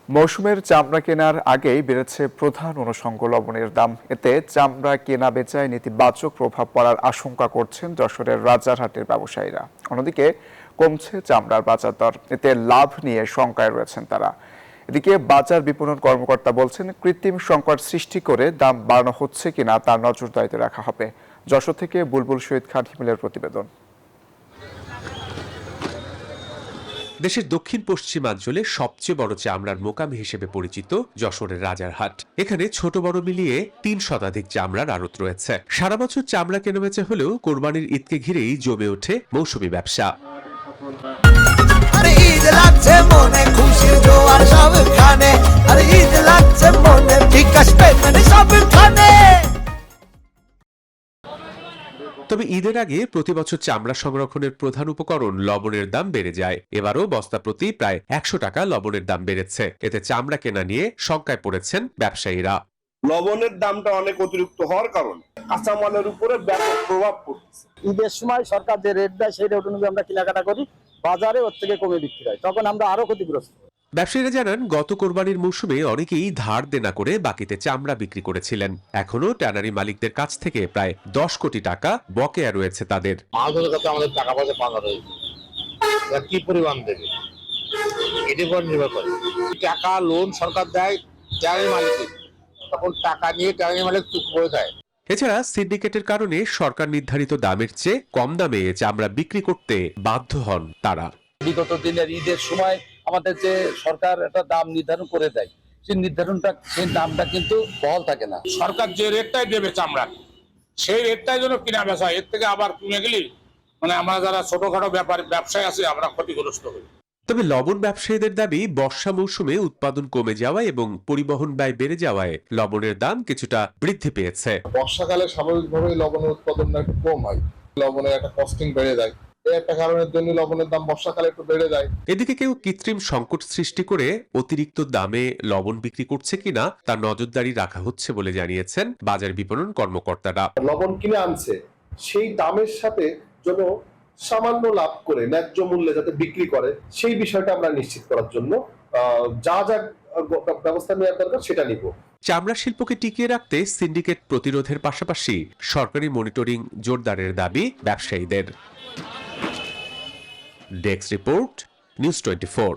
মৌসুমের চামড়া কেনার আগেই বেড়েছে প্রধান অনুষঙ্গ লবণের দাম। এতে চামড়া কেনা বেচায় নেতিবাচক প্রভাব পড়ার আশঙ্কা করছেন যশোরের রাজারহাটের ব্যবসায়ীরা। অন্যদিকে কমছে চামড়ার বাজার দর, এতে লাভ নিয়ে শঙ্কায় রয়েছেন তারা। এদিকে বাজার বিপণন কর্মকর্তা বলছেন, কৃত্রিম সংকট সৃষ্টি করে দাম বাড়ানো হচ্ছে কিনা তার নজরদারিতে রাখা হবে। যশোর থেকে বুলবুল শহীদ খান হিমেলের প্রতিবেদন। দেশের দক্ষিণ পশ্চিমাঞ্চলে সবচেয়ে বড় চামড়ার মোকাম হিসেবে পরিচিত যশোরের রাজারহাট। এখানে ছোট বড় মিলিয়ে ৩ শতাধিক চামড়ার আড়ত রয়েছে। সারা বছর চামড়া কেনাবেচা হলেও কোরবানির ঈদকে ঘিরেই জমে ওঠে মৌসুমি ব্যবসা। তবে ঈদের আগে প্রতি বছর চামড়া সংরক্ষণের প্রধান উপকরণ লবণের দাম বেড়ে যায়। এবারও বস্তা প্রতি প্রায় ১০০ টাকা লবণের দাম বেড়েছে। এতে চামড়া কেনা নিয়ে শঙ্কায় পড়েছেন ব্যবসায়ীরা। লবণের দামটা অনেক অতিরিক্ত হওয়ার কারণে কাঁচামালের উপরে ব্যাপক প্রভাব পড়ছে। ঈদের সময় সরকার যে রেট দেয় সেই রেট অনুযায়ী আমরা কেনাকাটা করি, বাজারে ওর থেকে কমে বিক্রি হয়, তখন আমরা আরো ক্ষতিগ্রস্ত। ব্যবসায়ীরা জানান, গত কোরবানির মৌসুমে অনেকেই ধার দেনা করে বাকিতে চামড়া বিক্রি করেছিলেন। এখনো ট্যানারি মালিকদের কাছ থেকে প্রায় ১০ কোটি টাকা বকেয়া রয়েছে তাদের। আমাদের টাকা পয়সা পাওয়া রয়েছে, কি পরিমাণ দেবে এটির উপর নির্ভর করে। টাকা লোন সরকার দেয় ট্যানারি মালিককে, তখন টাকা নিয়ে ট্যানারি মালিক চুপ করে দেয়। এছাড়া সিন্ডিকেটের কারণে সরকার নির্ধারিত দামের চেয়ে কম দামে চামড়া বিক্রি করতে বাধ্য হন তারা। বিগত দিনের ঈদের সময় আমাদের যে সরকার একটা দাম নির্ধারণ করে দেয়, সেই দামটা কিন্তু বহাল থাকে না। সরকার যে রেটটাই দেবে চামড়া, সেই রেটটাই যেন কিনা বেচা, এর থেকে আবার কিনে গেলে আমরা যারা ছোটখাটো ব্যবসায়ী আছে আমরা ক্ষতিগ্রস্ত হই। তবে লবণ ব্যবসায়ীদের দাবি, বর্ষা মৌসুমে উৎপাদন কমে যাওয়ায় এবং পরিবহন ব্যয় বেড়ে যাওয়ায় লবণের দাম কিছুটা বৃদ্ধি পেয়েছে। বর্ষাকালে স্বাভাবিকভাবেই লবণের উৎপাদনটা একটু কম হয়, লবণের একটা কস্টিং বেড়ে যায়। একটা কারণের জন্য লবণের দাম বর্ষাকালে একটু বেড়ে যায়। এদিকে কেউ কৃত্রিম সংকট সৃষ্টি করে অতিরিক্ত দামে লবণ বিক্রি করছে কিনা তার নজরদারি রাখা হচ্ছে বলে জানিয়েছেন বাজার বিপণন কর্মকর্তারা। লবণ কিনে আনছে, সেই দামের সাথে যেন সামান্য লাভ করে ন্যায্য মূল্যে যাতে বিক্রি করে, সেই বিষয়টা আমরা নিশ্চিত করার জন্য যা যা ব্যবস্থা নেওয়ার দরকার সেটা নিব। চামড়া শিল্পকে টিকিয়ে রাখতে সিন্ডিকেট প্রতিরোধের পাশাপাশি সরকারি মনিটরিং জোরদারের দাবি ব্যবসায়ীদের। Desk report, news 24।